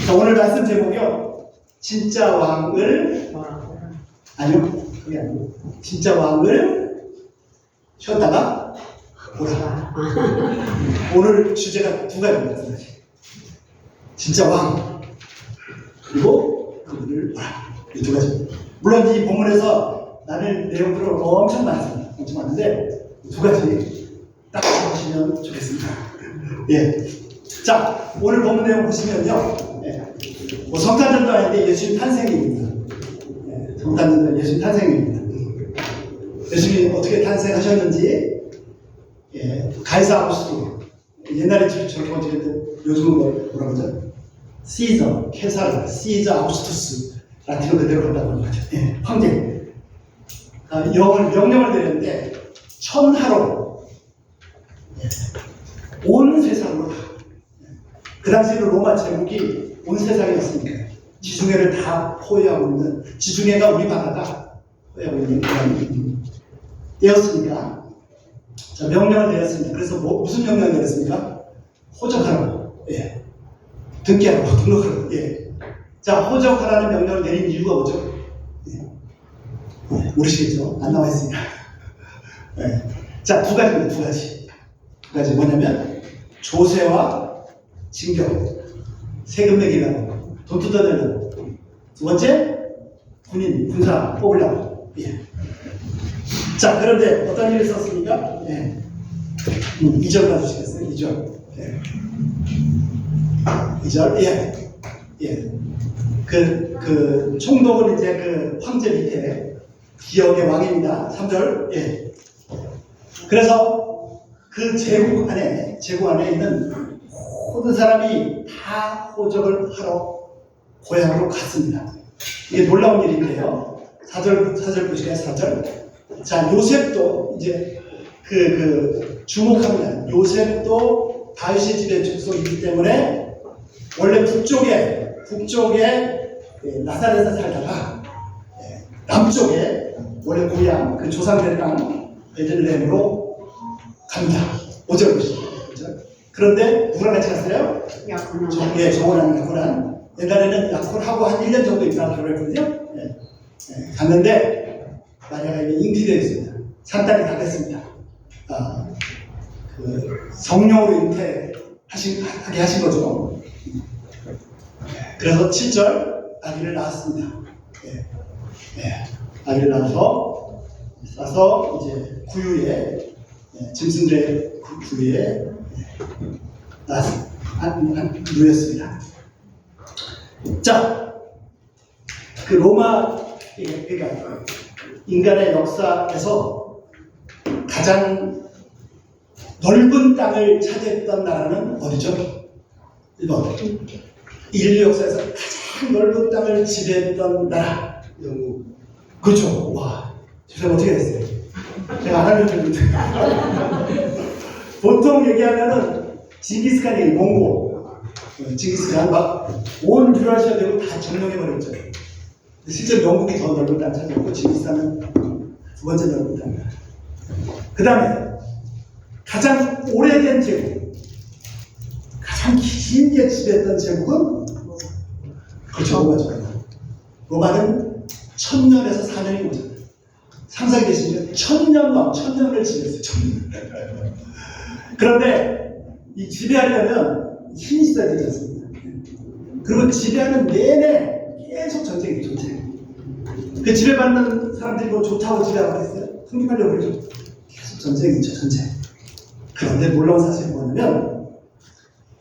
자, 오늘 말씀 제목이요. 진짜 왕을, 아니요, 그게 아니고, 진짜 왕을 쉬었다가 보라. 오늘 주제가 두 가지입니다. 진짜 왕, 그리고 그분을 보라. 이 두 가지. 물론 이 본문에서 나눌 내용들은 엄청 많습니다. 엄청 많은데, 두 가지 딱 보시면 좋겠습니다. 예. 자, 오늘 본문 내용 보시면요. 예. 뭐 성탄절도 아닌데 예수님 탄생입니다. 예. 성탄절도 예수님 탄생입니다. 예수님이 어떻게 탄생하셨는지, 예. 가이사 아우구스토. 옛날에 저렇게 어떻게 요즘은 뭐라고 하죠? 시저, 케사르, 시저 아우구스투스. 라틴어 그대로 한다고 하는 거죠. 예. 황제. 명령을 내렸는데, 천하로, 예. 온 세상으로 다. 그 당시에는 로마 제국이 온 세상이었으니까 지중해를 다 포위하고 있는, 지중해가 우리 바다가 포위하고 있는 그런 때였으니까, 자, 명령을 내렸습니다. 그래서 무슨 명령을 내렸습니까? 호적하라고. 예. 등기하라고, 등록하라고. 예. 자, 호적하라는 명령을 내린 이유가 뭐죠? 예. 모르시겠죠? 안 나와 있습니다. 예. 자, 두 가지입니다. 두 가지. 두 가지 뭐냐면 조세와 징격, 세금 매기라고, 돈 뜯어내려고. 두 번째, 군인, 군사 뽑으려고. 예. 자, 그런데 어떤 일이 있었습니까? 예. 2절 봐주시겠어요? 2절. 예. 2절. 예. 예. 총독은 이제 그 황제 밑에 기역의 왕입니다. 3절. 예. 그래서 그 제국 안에 있는 모든 사람이 다 호적을 하러 고향으로 갔습니다. 이게 놀라운 일인데요. 4절 보시게요. 4절. 자, 요셉도 이제 주목합니다. 요셉도 다윗의 집의 족속이기 때문에 원래 북쪽에 나사렛에 살다가 남쪽에 원래 고향 그 조상들의 땅 베들레헴으로 갑니다. 5절 보시죠. 그런데 누구랑 같이 갔어요? 야콘. 예, 정원한 야콘한. 옛날에는 야콘하고 한 1년 정도 있다가 결혼했거든요. 예. 예, 갔는데 마리아가 잉태되어 있습니다. 산딸이 다 됐습니다. 성령으로 잉태하게 하신 거죠. 그래서 7절 아기를 낳았습니다. 예. 예. 아기를 낳아서 이제 구유에 짐승들의 구유에 누였습니다. 자, 그 로마, 그러니까 인간의 역사에서 가장 넓은 땅을 차지했던 나라는 어디죠? 일본. 인류 역사에서 가장 넓은 땅을 지배했던 나라. 영국. 그렇죠. 와, 제가 어떻게 했어요? 제가 안 알려줬는데. 보통 얘기하면은 징기스칸이 몽고, 징기스칸 막 온 유라시아 대륙 다 점령해버렸죠. 실제 영국이 더 넓은 땅 차지했고 징기스칸은 두 번째 넓은 땅이에요. 그 다음에 가장 오래된 제국, 가장 길게 지배했던 제국은 그렇죠, 로마죠. 로마는 1000년에서 4년이 오잖아요. 상상이 되시죠? 1000년을 지배했어요. 1000년. 그런데 이 지배하려면 힘이 있어야 되지 않습니까? 그리고 지배하는 내내 계속 전쟁이죠. 그 지배받는 사람들이 뭐 좋다고 지배하고 있어요? 성립하려고 그러죠. 계속 전쟁이죠. 전쟁. 그런데 놀라운 사실이 뭐냐면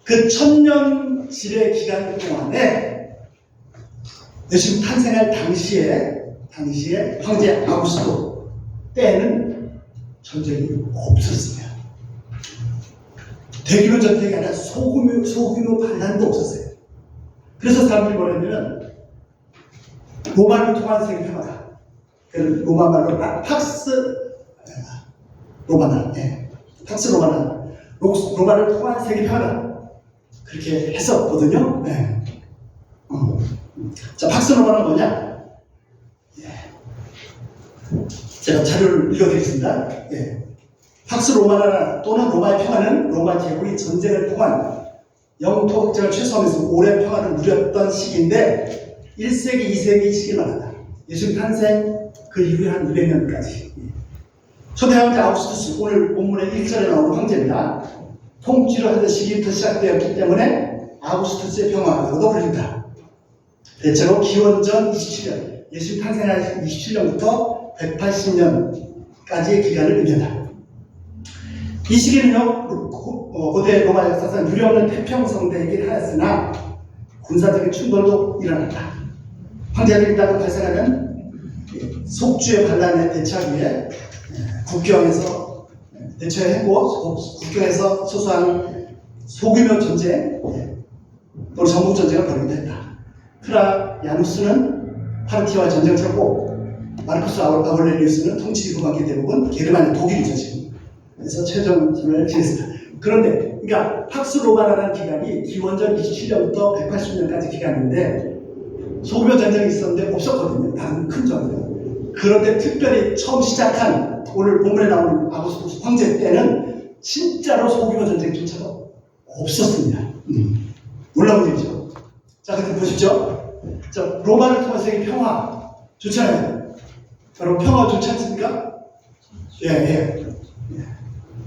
그 1000년 지배 기간 동안에 예수님 탄생할 당시에 황제 아우구스토 때에는 전쟁이 없었습니다. 대규모 전쟁이 아니라 소규모 반란도 없었어요. 그래서 사람들이 뭐랬냐면 로마를 통한 세계 평화다. 로마 말로 팍스 로마나, 팍스 로마나, 로마를 통한 세계 평화다. 그렇게 했었거든요. 네. 자, 팍스 로마는 뭐냐? 제가 자료를 읽어드리겠습니다. 팍스 로마나 또는 로마의 평화는 로마 제국이 전쟁을 통한 영토 흑자를 최소화하면서 오랜 평화를 누렸던 시기인데 1세기, 2세기 시기를 말한다. 예수님 탄생 그 이후에 한 200년까지. 초대 황제 아우구스투스, 오늘 본문의 1절에 나오는 황제입니다. 통치를 하던 시기부터 시작되었기 때문에 아우구스투스의 평화라고도 불린다. 대체로 기원전 27년, 예수님 탄생한 27년부터 180년까지의 기간을 의미한다. 이 시기는요, 고대 로마 역사상 유례없는 태평성대이긴 하였으나 군사적인 충돌도 일어났다. 황제들이 따로 발생하는 속주의 반란에 대처하기 위해 국경에서 대처했고, 국경에서 소소한 소규모 전쟁 또는 전국 전쟁을 벌이기도 했다. 트라야누스는 파르티와 전쟁을 쳤고, 마르쿠스 아울레리우스는 통치 기관계 대부분 게르마니아 독일이죠 지금. 그래서 최전선을 지냈습니다. 그런데 그러니까 팍스 로마라는 기간이 기원전 27년부터 180년까지 기간인데 소규모 전쟁이 있었는데 없었거든요. 다른 큰 전쟁. 그런데 특별히 처음 시작한 오늘 본문에 나오는 아우구스투스 황제 때는 진짜로 소규모 전쟁조차가 없었습니다. 놀라운 일이죠. 자, 근데 보십시오. 자, 로마를 통해서의 평화 좋잖아요. 여러분 평화 좋지 않습니까? 예.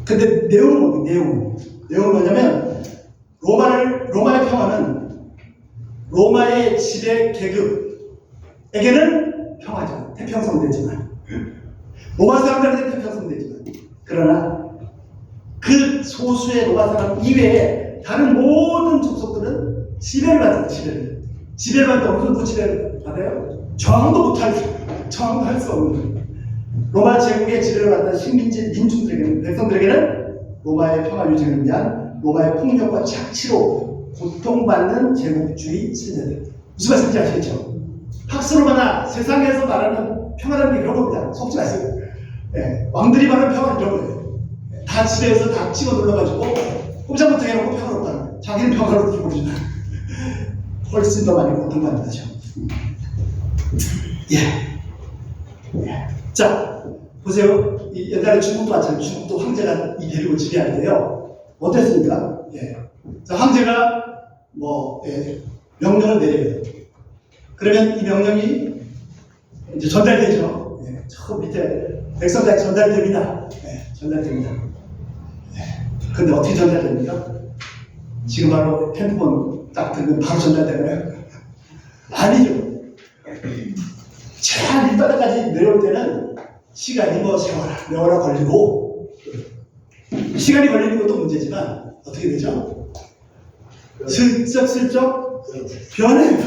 근데 내용은 뭡니까? 내용은 뭐냐면 로마의 평화는 로마의 지배 계급에게는 평화죠. 태평성대지만 로마 사람들한테 태평성대지만 그러나 그 소수의 로마 사람 이외에 다른 모든 족속들은 지배를 받아요. 지배를 받는다. 어느 정도 지배를 받아요? 저항도 할 수 없는 로마 제국의 지배를 받는 식민지 민중들에게는, 백성들에게는 로마의 평화 유지를 위한 로마의 폭력과 착취로 고통받는 제국주의 신세들. 무슨 말씀인지 아시겠죠? 팍스로마나 세상에서 말하는 평화라는 게 그런 겁니다. 속지 마세요. 예, 왕들이 말하는 평화는 이런 거예요. 다 지배해서 다 찍어 눌러가지고 꼼짝부터 해놓고 평화롭다는 거예요. 자기는 평화롭게 모르지만 훨씬 더 많이 고통받는 거죠. 자, 보세요. 옛날에 중국도 마찬가지로 중국도 황제가 이 대륙을 지배하는데요. 어땠습니까? 자, 황제가 명령을 내려요. 그러면 이 명령이 이제 전달되죠. 저 밑에 백성들에게 전달됩니다. 전달됩니다. 근데 어떻게 전달됩니까? 지금 바로 핸드폰 딱 들면 바로 전달되나요? 아니죠. 최한 밑바닥까지 내려올 때는 시간이 세월아 걸리고, 시간이 걸리는 것도 문제지만 어떻게 되죠? 슬쩍 변해.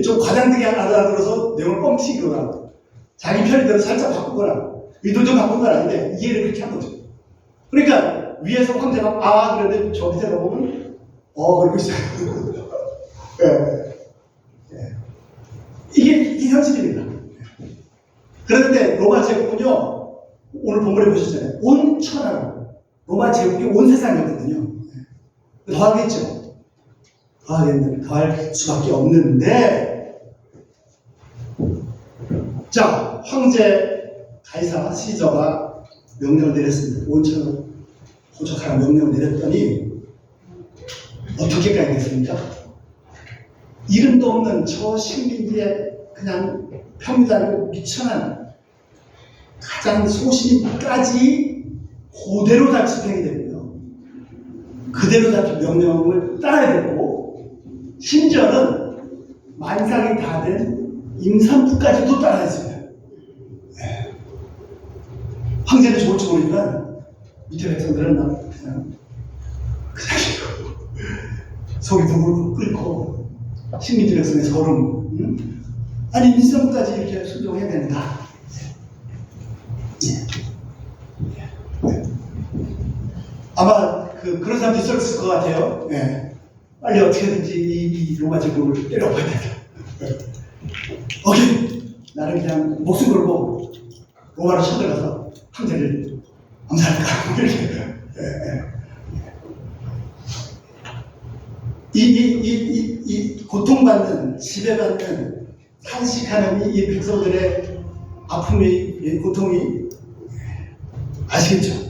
좀 과장되게 알아들어서 내용을 뻥튀기거나 자기 편의대로 살짝 바꾸거나 의도적으로 바꾼 건 아닌데 이해를 그렇게 한 거죠. 그러니까 위에서 황제가 그런데 저 밑에 보면 그러고 있어요. 이게 현실입니다. 그런데 로마 제국은요, 오늘 본문에 보셨잖아요. 온 천하로 로마 제국이 온 세상이었거든요. 더하겠죠. 더할 수밖에 없는데, 자, 황제 가이사 시저가 명령을 내렸습니다. 온 천하로 호적하라는 명령을 내렸더니 어떻게 가야겠습니까? 이름도 없는 저 식민지의 그냥 평단이고 미천한 가장 소신까지 그대로 다 집행이 되고요. 그대로 다 명령을 따라야 되고, 심지어는 만상이 다 된 임산부까지도 따라야 했습니다. 황제는 좋을지 모르지만 밑에 백성들은 그냥 속이 부글부글 끓고 식민지 백성의 소름, 아니 임산부까지 이렇게 순종해야 된다. 아마 그런 사람도 있었을 것 같아요. 빨리 어떻게든지 이 로마 제국을 때려봐야 된다. 오케이, 나는 그냥 목숨 걸고 로마로 쳐들어가서 황제를 암살할까. 이 고통받는, 지배받는, 탄식하는 이 백성들의 아픔이, 고통이 아시겠죠?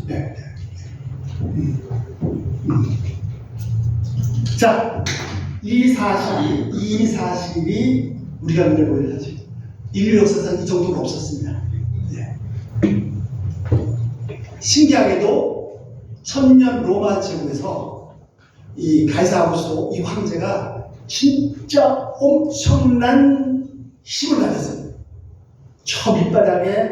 자, 이 사실이 우리가 눈에 보이는 사실. 인류 역사상 이 정도가 없었습니다. 예. 신기하게도 천년 로마 제국에서 이 가이사 아우구스도 이 황제가 진짜 엄청난 힘을 가졌어요. 저 밑바닥에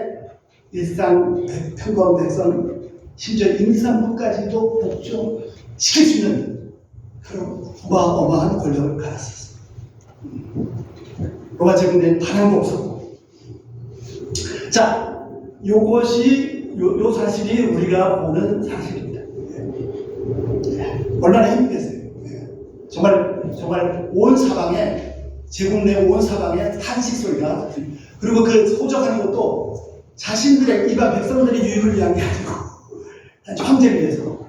일상 평범 백성, 심지어 임산부까지도 복종시킬 수 있는 그런 어마어마한 권력을 가졌었어요. 로마 제국에는 바람도 없었고. 자, 요것이 요 사실이 우리가 보는 사실입니다. 얼마나 힘들겠어요. 정말 온 사방에, 제국 내 온 사방에 탄식 소리가, 그리고 그 소적하는 것도 자신들의 이방 백성들의 유익을 위한 게 아니고 황제를 위해서.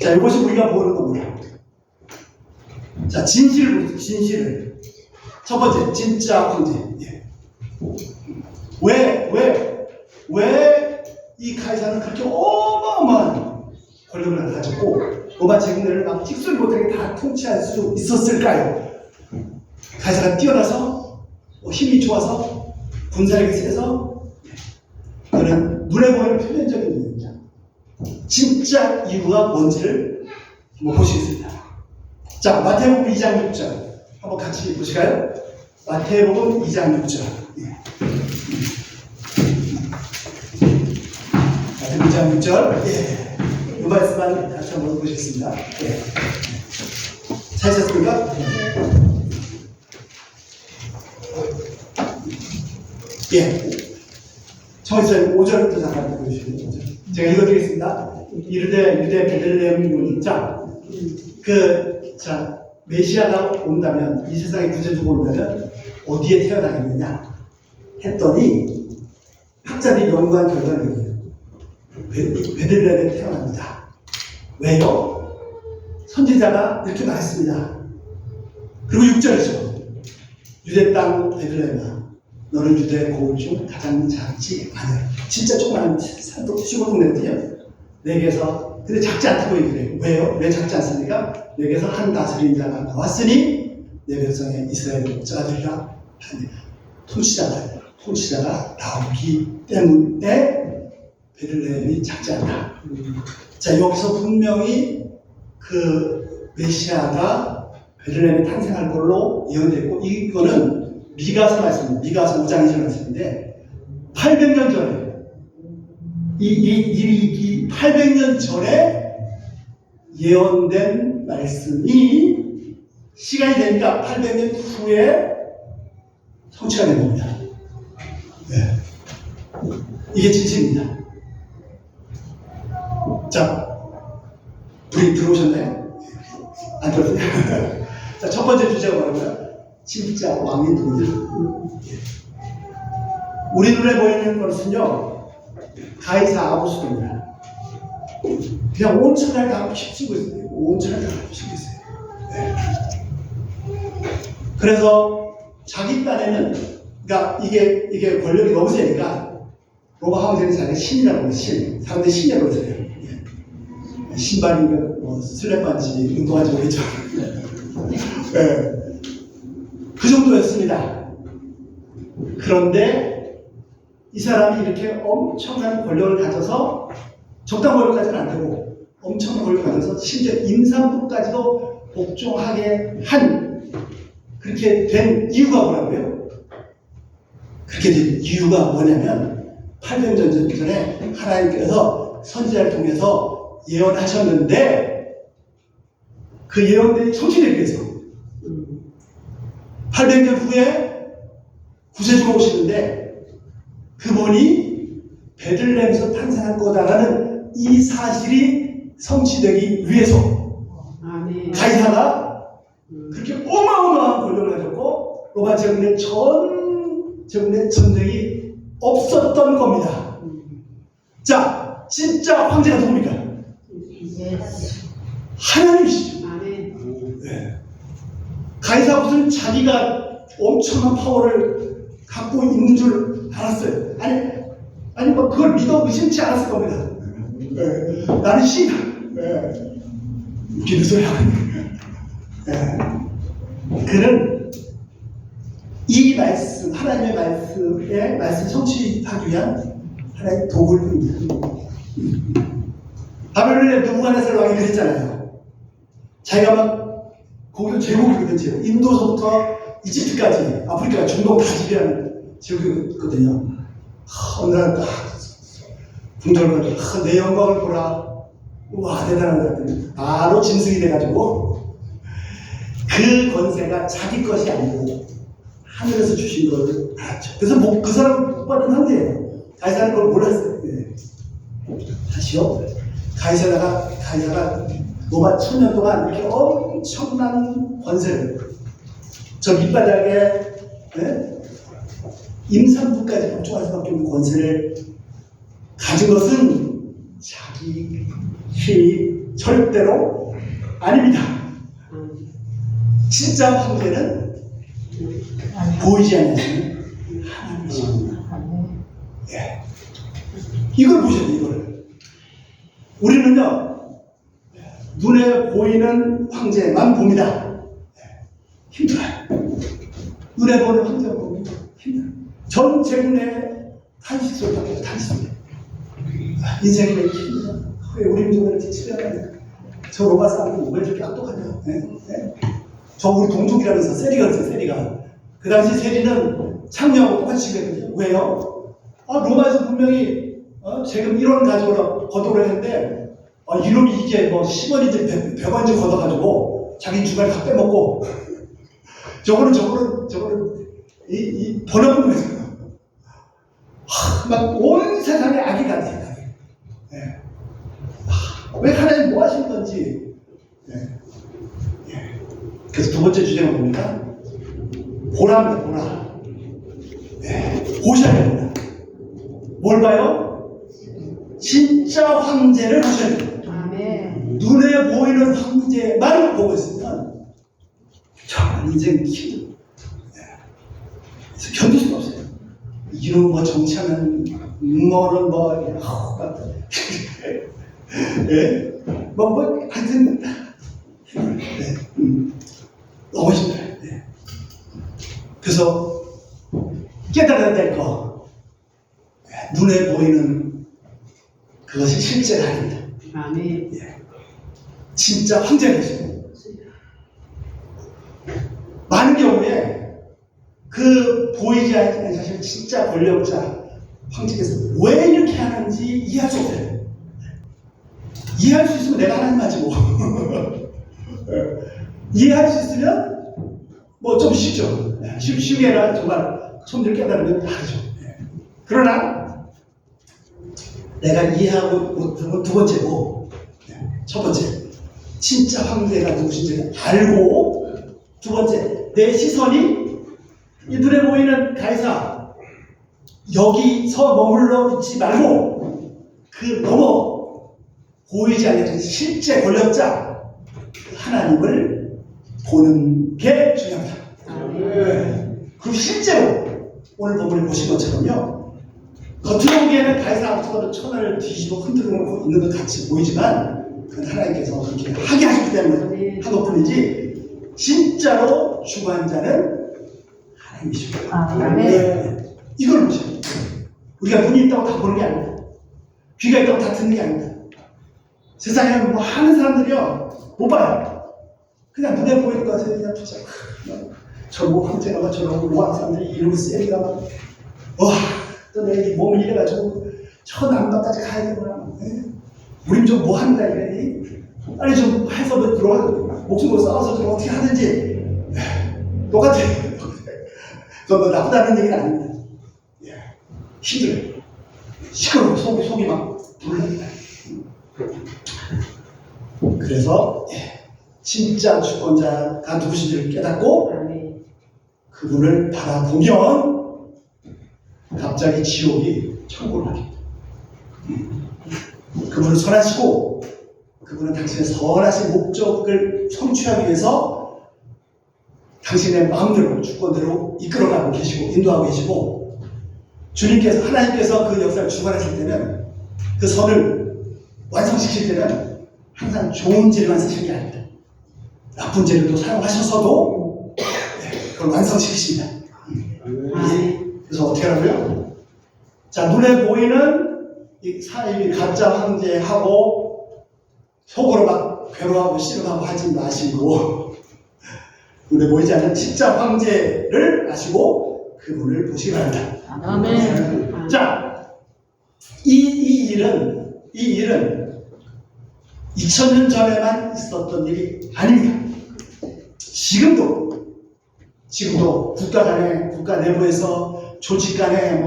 자, 이것이 우리가 보는 겁니다. 자, 진실을. 첫 번째, 진짜 황제. 왜 이 가이사는 그렇게 어마어마한 권력을 가졌고 로마 제국내를 막 찍소리 못하게 다 통치할 수 있었을까요? 가이사가 뛰어나서 힘이 좋아서 군사력이 세서 그런 눈에 보이는 표면적인 이유입니다. 진짜 이유가 뭔지를 한번 보시겠습니다. 자, 마태복음 2장 6절 한번 같이 보실까요? 마태복음 2장 6절. 마태복음 2장 6절. 이 말씀만 다시 한번 보시겠습니다. 찾으셨습니까? 청해주세요. 5절부터 잠깐 보여주시면 제가 읽어드리겠습니다. 이르되 유대 베들레헴 문이 자, 메시아가 온다면, 이 세상에 구세주가 온다면 어디에 태어나겠느냐 했더니 학자들이 연구한 결과는 베들레헴에 태어납니다. 왜요? 선지자가 이렇게 말했습니다. 그리고 6절이죠. 유대 땅 베들레헴아, 너는 유대 고을 중 가장 작지 않으라. 진짜 조그만 산도 시골 동네거든요. 내게서, 근데 작지 않다고 얘기를 해요. 왜요? 왜 작지 않습니까? 내게서 한 다스린 자가 나왔으니 내 백성의 이스라엘의 목자가 되리라 하니 통치자가 나오기 때문에 베들레헴이 작지 않다. 자, 여기서 분명히 그 메시아가 베들레헴에 탄생할 걸로 예언됐고, 이거는 미가서 말씀입니다. 미가서 5장 2절 말씀인데 800년 전에 이 800년 전에 예언된 말씀이 시간이 되니까 800년 후에 성취가 된 겁니다. 이게 진실입니다. 자, 불이 들어오셨나요? 안 들어오세요? 자, 첫 번째 주제가 뭐라고요? 진짜 왕이 누구냐? 우리 눈에 보이는 것은요, 가이사 아우구스도입니다. 그냥 온 천하를 다 휩쓸고 있어요. 온 천하를 다 휩쓸고 있어요. 그래서 자기 딴에는, 그러니까 이게 권력이 너무 세니까 로마 황제는 자기가 신이라고 해요. 사람들이 신이라고 그러잖아요. 신발인가 뭐 슬랩반지 운동하지 모르겠죠. 그 정도였습니다. 그런데 이 사람이 이렇게 엄청난 권력을 가져서, 적당한 권력까지는 안 되고 엄청난 권력을 가져서 심지어 임산부까지도 복종하게 그렇게 된 이유가 뭐라고요? 그렇게 된 이유가 뭐냐면 800년 전에 하나님께서 선지자를 통해서 예언하셨는데 그 예언들이 성취되기 위해서 800년 후에 구세주가 오시는데 그분이 베들레헴에서 탄생할 거다라는 이 사실이 성취되기 위해서 가이사가 그렇게 어마어마한 권력을 가졌고 로마 제국내 전쟁이 없었던 겁니다. 자, 진짜 황제가 누굽니까? 하나님이시죠. 네. 가이사 무슨 자기가 엄청난 파워를 갖고 있는 줄 알았어요. 아니 뭐 그걸 믿어 의심치 않았을 겁니다. 네. 나는 신이다. 네. 웃기는 소리 하고 있는 예. 그는 이 말씀, 하나님의 말씀 성취하기 위한 하나의 도구를 뿐입니다. 바벨론의 느부갓네살 왕이 그랬잖아요. 자기가 막 거기도 제국이거든요. 인도서부터 이집트까지, 아프리카, 중동 다 지배하는 제국이거든요. 어느 날 딱 궁절거려. 내 영광을 보라. 와, 대단하다. 바로 짐승이 돼가지고 그 권세가 자기 것이 아니고 하늘에서 주신 것을 알았죠. 그래서 그 사람은 복 받은 상태예요. 가이사는 그걸 몰랐어요. 네. 다시요. 가이사가 로마 1000년 동안 이렇게 엄청난 권세를 저 밑바닥에 네? 임산부까지 복종할 수밖에 없는 권세를 가진 것은 자기 힘이 절대로 아닙니다. 진짜 황제는 보이지 않는 하나님이십니다. 예. 이걸 보셔야 돼요, 이걸. 우리는요, 눈에 보이는 황제만 봅니다. 힘들어요. 눈에 보는 황제만 보면 힘들어요. 전 제국내 탄식 소리 밖에 탄식 소리. 인생이 왜 이렇게 힘들어? 왜 우리 민족을 이렇게 치료하냐? 저 로마 사람은 왜 이렇게 악독하냐? 저 우리 동족이라면서 세리가 그랬어요, 세리가. 그 당시 세리는 창녀하고 똑같이 지냈거든요. 왜요? 로마에서 분명히 세금 1원 가져오라 거둬오라 했는데 이놈이 이게 뭐 10원인지 100원인지 걷어가지고 자기 주말 다 빼먹고 저거는 이 번역을 했어요. 막 온 세상에 악이 같아요. 예. 왜 하나님 뭐 하신 건지. 예. 예. 그래서 두 번째 주제가 뭡니까? 보라입니다, 보라. 예. 보셔야 됩니다. 뭘 봐요? 진짜 황제를 보셔야 됩니다. 아멘. 눈에 보이는 황제만 보고 있으면 정말 인생 힘들어요. 그래서 견딜 수가 없어요. 이런 뭐 정치하는 뭐는 예? 하여튼 너무 힘들어요. 예. 그래서 깨달아야 될 거, 눈에 보이는 그것이 실제가 아닙니다. 아멘. 예. 진짜 황제가 계시고 많은 경우에 그 보이지 않는 사실 진짜 권력자 황제께서 왜 이렇게 하는지 이해할 수 없어요. 이해할 수 있으면 내가 하나님 맞지 뭐. 이해할 수 있으면 뭐 좀 쉽죠. 쉽게 해라 정말 손들 깨달으면 다르죠. 그러나 내가 이해하고 못한 건 두 번째고, 첫 번째 진짜 황제가 누구신지 알고, 두 번째 내 시선이 이 눈에 보이는 가이사 여기서 머물러 있지 말고 그 넘어 보이지 않는 실제 권력자 하나님을 보는 게 중요합니다. 그리고 실제로 오늘 본문에 보신 것처럼요, 겉으로 보기에는 가이사 앞서도 천하를 뒤집어 흔들고 있는 것 같이 보이지만 그건 하나님께서 그렇게 하게 하셨기 때문에 한 것뿐이지 진짜로 주관자는 하나님이십니다. 네. 이걸 보셔야 돼요. 우리가 눈이 있다고 다 보는 게 아닙니다. 귀가 있다고 다 듣는 게 아닙니다. 세상에 뭐 하는 사람들이요 못 봐요. 그냥 눈에 보이는 것에 그냥 붙잡고 저뭐 황제가 막 저런 로마 사람들이 이러고 세리가 막 또 내 몸을 이래가지고 저 남방까지 가야 되구나. 우린 좀 뭐 한다 이래. 빨리 좀 해서 들어가 목숨 걸 싸워서 좀 어떻게 하든지 똑같아. 그건 뭐 나쁘다는 얘기는 아닙니다. 예. 힘들어요. 시끄러워. 속이 막 불납니다. 그래서 진짜 주권자가 누구신지를 깨닫고 그분을 바라보면 갑자기 지옥이 천국을 하게 됩니다. 그분을 선하시고 그분은 당신의 선하신 목적을 성취하기 위해서 당신의 마음대로 주권대로 이끌어가고 계시고 인도하고 계시고, 주님께서 하나님께서 그 역사를 주관하실 때는 그 선을 완성시킬 때는 항상 좋은 재료만 쓰시는 게 아닙니다. 나쁜 재료도 사용하셔서도 그걸 완성시키십니다. 그래서 어떻게 하라고요? 자, 눈에 보이는 이 가짜 황제하고 속으로 막 괴로워하고 씨름하고 하지 마시고 눈에 보이지 않는 진짜 황제를 아시고 그분을 보시기 바랍니다. 아멘. 자, 이 일은 2000년 전에만 있었던 일이 아닙니다. 지금도 국가 내부에서 조직 간에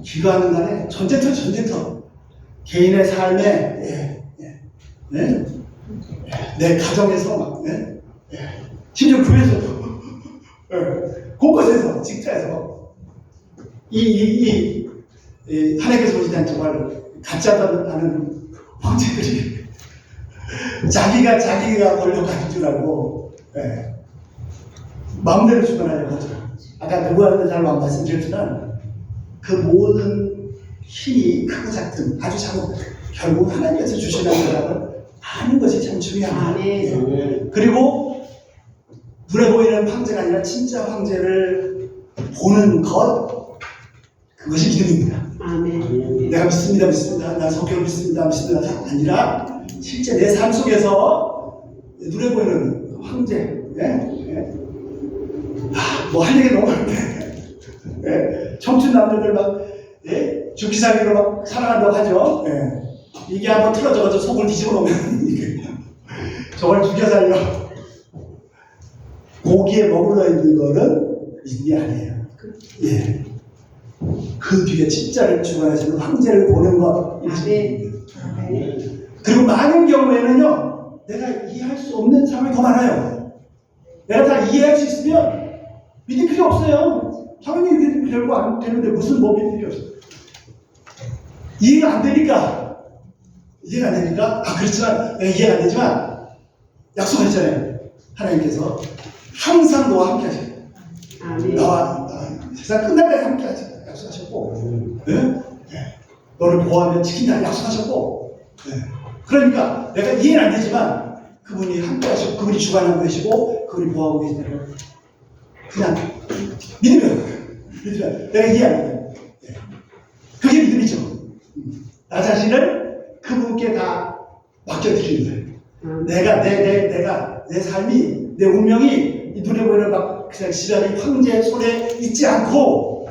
기관 간에 전쟁터 개인의 삶에 내 가정에서 심지어 교회에서도 곳곳에서 직장에서 하나님께서 보시는 정말 가짜다는 황제들이 자기가 권력가진 줄 알고 마음대로 주관하려고 하죠. 아까 누구한테 잘 말씀드렸지만 그 모든 힘이 크고 작든 아주 작은 결국 하나님께서 주시는 거라고 아는 것이 참 중요합니다. 그리고 눈에 보이는 황제가 아니라 진짜 황제를 보는 것, 그것이 믿음입니다. 아멘. 내가 믿습니다. 나 성경을 믿습니다. 아니라 실제 내 삶 속에서 눈에 보이는 황제, 뭐 할 얘기 너무 많은데, 청춘 남자들 막 죽기 살기로 막 사랑한다고 하죠. 이게 한번 틀어져가지고 속을 뒤집어 놓으면 이게 저걸 죽여 살려. 고기에 머물러 있는 거는 믿음이 아니에요. 그 뒤에 진짜를 주관하시는 황제를 보는 것. 그리고 많은 경우에는요, 내가 이해할 수 없는 상황이 더 많아요. 내가 다 이해할 수 있으면 믿을 필요 없어요. 당연히 이게 별거 안 되는데 무슨 뭐 믿을 필요 없어요. 이해가 안 되니까. 그렇지만 내가 이해가 안 되지만 약속하셨잖아요. 하나님께서 항상 너와 함께 하셔요. 나와 세상 끝날 때까지 함께 하셔요. 약속하셨고, 너를 보호하면 지킨다 약속하셨고, 그러니까 내가 이해는 안 되지만 그분이 함께 하시고, 그분이 주관하고 계시고, 그분이 보호하고 계시다는 걸 그냥 믿으면 내가 이해 안 돼요. 그게 믿음이죠. 나 자신을 그분께 다 맡겨드리는 거예요. 내가 내 삶이, 내 운명이 이 눈에 보이는 막 그냥 지랄이 황제의 손에 있지 않고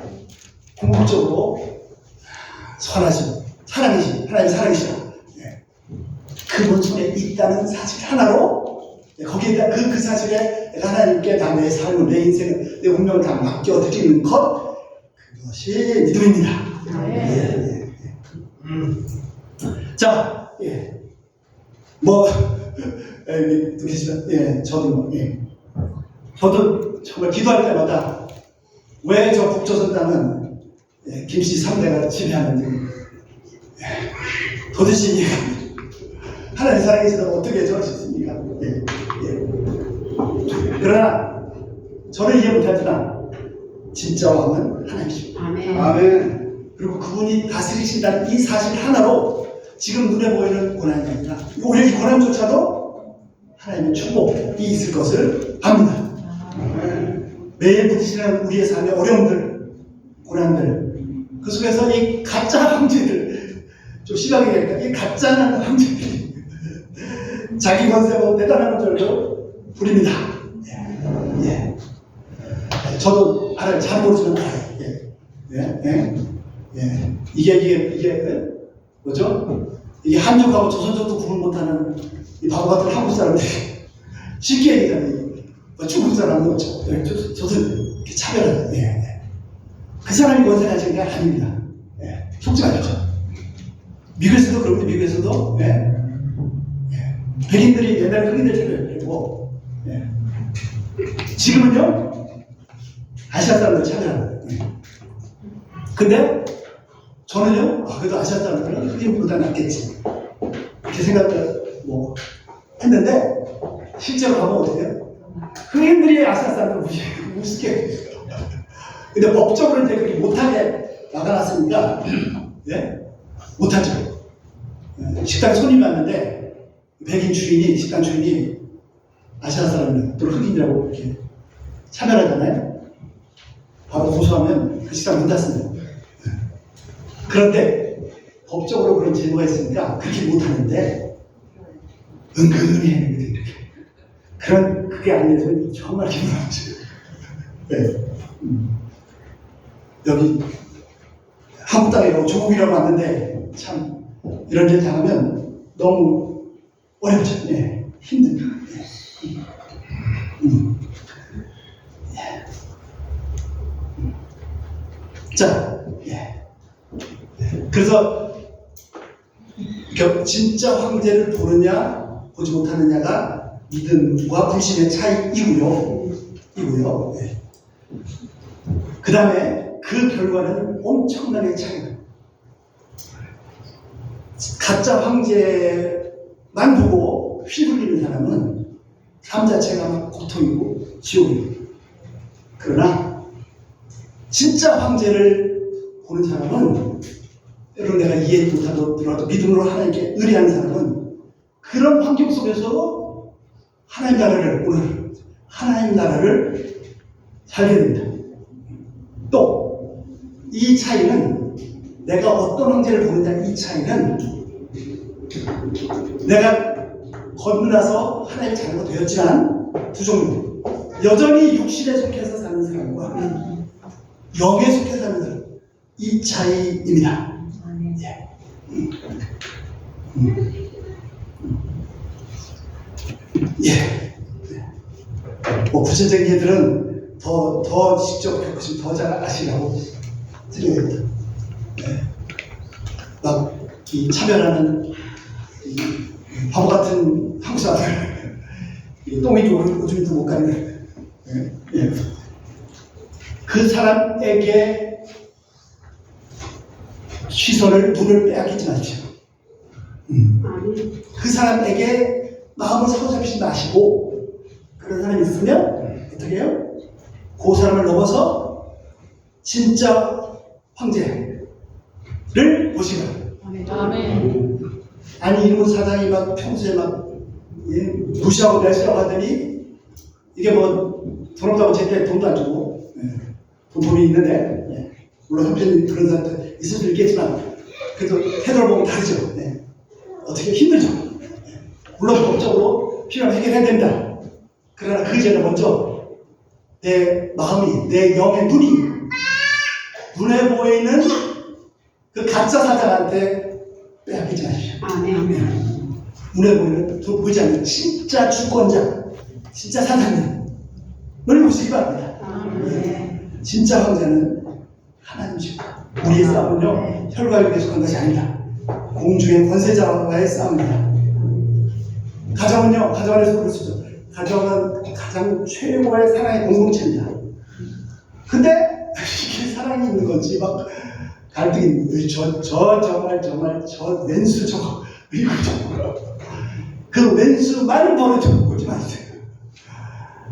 궁극적으로 선하신 사랑이신 하나님의 사랑이시라 그분 손에 있다는 사실 하나로 거기에다 그 사실에 내가 하나님께 다 내 삶을, 내 인생을, 내 운명을 다 맡겨드리는 것, 그것이 믿음입니다. 자, 계시면, 저도 정말 기도할 때마다 왜 저 북조선 땅은 김씨 3대가 지배하는지 도대체 이해가 안 돼요. 하나님 사랑이시다면 어떻게 저럴 수 있습니까? 그러나 저는 이해 못하지만 진짜 왕은 하나님이십니다. 아멘. 그리고 그분이 다스리신다는 이 사실 하나로 지금 눈에 보이는 고난이 아니라 오히려 이 고난조차도 하나님의 축복이 있을 것을 압니다. 매일 부딪히는 우리의 삶의 어려움들, 고난들, 그 속에서 이 가짜 황제들, 좀 심하게 얘기하니까 이 가짜는 황제들이 자기 권세로 대단한 것들도 부립니다. 저도 알아요. 잘 모르지만 알아요. 이게 뭐죠? 이게 한족하고 조선족도 구분 못하는 이 바보 같은 한국 사람들이 쉽게 얘기하면 중국 사람은 저들 이렇게 차별하는. 그 사람이 권세하시는 게 아닙니다. 속지 마십시오. 미국에서도 그런데 미국에서도 백인들이 옛날에 흑인들 차별했고 지금은요 아시아 사람들 차별하는. 근데 저는요 그래도 아시아 사람들은 흑인보다 낫겠지 이렇게 생각을 했는데 실제로 가면 어떻게 돼요? 흑인들이 아시아 사람들을 우습게 해요. 근데 법적으로 이제 그렇게 못하게 막아놨으니까 못하죠. 식당에 손님이 왔는데 백인 주인이, 식당 주인이 아시아 사람들, 또 흑인이라고 이렇게 차별하잖아요. 바로 고소하면 그 식당 문 닫습니다. 그런데 법적으로 그런 제도가 있으니까 그렇게 못하는데 은근히 해는 거죠, 이렇게. 그게 아니면 정말 기분 나쁘죠. 네. 여기 한국 땅에 조국이라고 왔는데 참 이런 일 당하면 너무 어렵죠. 예. 힘듭니다. 자, 예. 그래서 진짜 황제를 보느냐 보지 못하느냐가 믿음과 불신의 차이이고요. 예. 그 다음에 그 결과는 엄청나게 차이가. 가짜 황제만 보고 휘둘리는 사람은 삶 자체가 막 고통이고 지옥이고, 그러나 진짜 황제를 보는 사람은, 때로 내가 이해 못하더라도 믿음으로 하나님께 의뢰하는 사람은 그런 환경 속에서 하나님 나라를 살게 됩니다. 또 이 차이는, 내가 어떤 황제를 보느냐, 이 차이는 내가 건너서 하나님의 자녀가 되었지만 두 종류, 여전히 육신에 속해서 사는 사람과 영에 속해 사는 사람, 이 차이입니다. 예. 예. 뭐 구체적인 예들은 더 직접 겪으시면 더 잘 아시라고 생각합니다. 예. 막 이 차별하는 이 바보 같은 한국 사람들, 똥이 오줌도 못 가는, 예. 그 사람에게 시선을, 눈을 빼앗기지 마십시오. 그 사람에게 마음을 사로잡히지 마시고, 그런 사람이 있으면 어떻게 해요? 그 사람을 넘어서 진짜 황제를 보시라. 아멘. 아니, 이놈의 사장이 막 평소에 막 무시하고 내시라고 하더니, 이게 뭐 돈 없다고 제때 돈도 안 주고, 돈이 있는데, 물론 한편 그런 사람도 있을 수 있겠지만, 그래도 태도를 보면 다르죠. 어떻게 힘들죠. 물론 법적으로 필요한 해결해야 된다. 그러나 그 전에 먼저 내 마음이, 내 영의 눈에 보이는 그 가짜 사장한테 빼앗기지 마십시오. 아멘. 눈에 보이는, 보이지 않는 진짜 주권자, 진짜 사장님을 보시기 바랍니다. 아멘. 진짜 황제는 하나님이시고, 우리의 싸움은요 혈과육에 속한 것이 아니다. 공중의 권세자와의 싸움이다. 가정은요, 가정 안에서 그럴 수 있죠. 가정은 가장 최고의 사랑의 공동체입니다. 근데 이게 사랑이 있는 건지 막 갈등이 있는 거지. 정말 저 왼수 저거 이거 저거, 그 왼수만 벌어져 보지 마세요.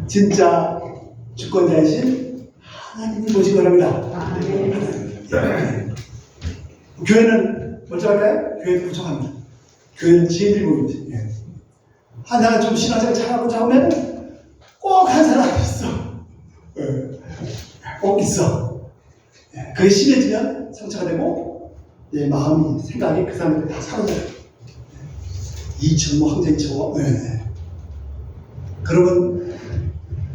진짜 주권자이신 하나님을 보시기 바랍니다. 교회는 멀쩡할까요? 교회도 부족합니다. 교회는 제1부입니다. 하나가 좀 신앙생활 잘하고자 하면 꼭 한 사람 있어. 꼭 있어. 그게 심해지면 상처가 되고, 내 마음이, 생각이 그 사람을 다 사로잡아요. 이천모 황제 저거. 그러면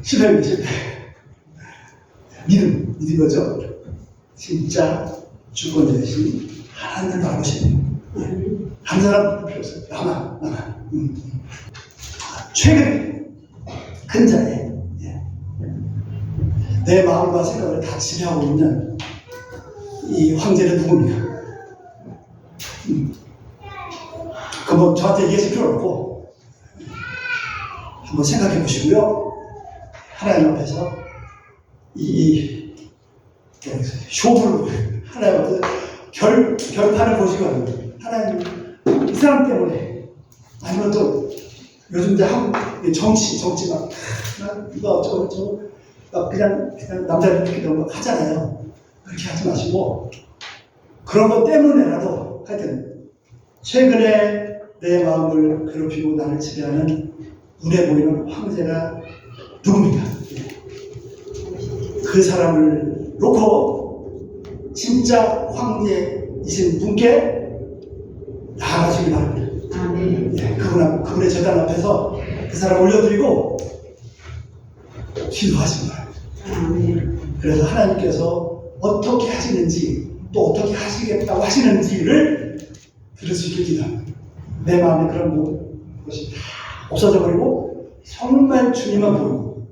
실패입니다, 실패. 믿음이 뭐죠? 진짜 주권자이신 하나님을 바라보시는 한 사람 필요 없어요. 나만. 최근에 큰 자리에 내 마음과 생각을 다 지배하고 있는 이 황제는 누굽니까? 그뭐 저한테 얘기하실 필요 없고 한번 생각해 보시고요. 하나님 앞에서 이 쇼부를, 하나님 앞에서 결판을 보시기 바랍니다. 하나님, 이 사람 때문에, 아니면 또 요즘 이제 한국 정치 막 이거 저거 막 그냥 남자들끼리 막 하잖아요. 그렇게 하지 마시고, 그런 것 때문에라도 하여튼 최근에 내 마음을 괴롭히고 나를 지배하는 눈에 보이는 황제가 누굽니까? 그 사람을 놓고 진짜 황제이신 분께 나아가시기 바랍니다. 아멘. 예, 그분의 제단 앞에서 그 사람 올려드리고 기도하시기 바랍니다. 아멘. 그래서 하나님께서 어떻게 하시는지 또 어떻게 하시겠다고 하시는지를 들을 수 있게 기도합니다. 내 마음에 그런 것이 다 없어져 버리고 정말 주님만 보이고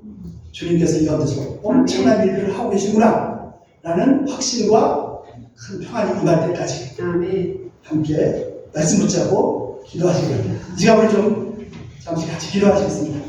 주님께서 이 가운데서 엄청난 일을 하고 계시구나 라는 확신과 큰 평안이 임할 때까지 아멘. 함께 말씀 붙잡고 기도하시기 바랍니다. 이 시간 우리 좀 잠시 같이 기도하시겠습니다.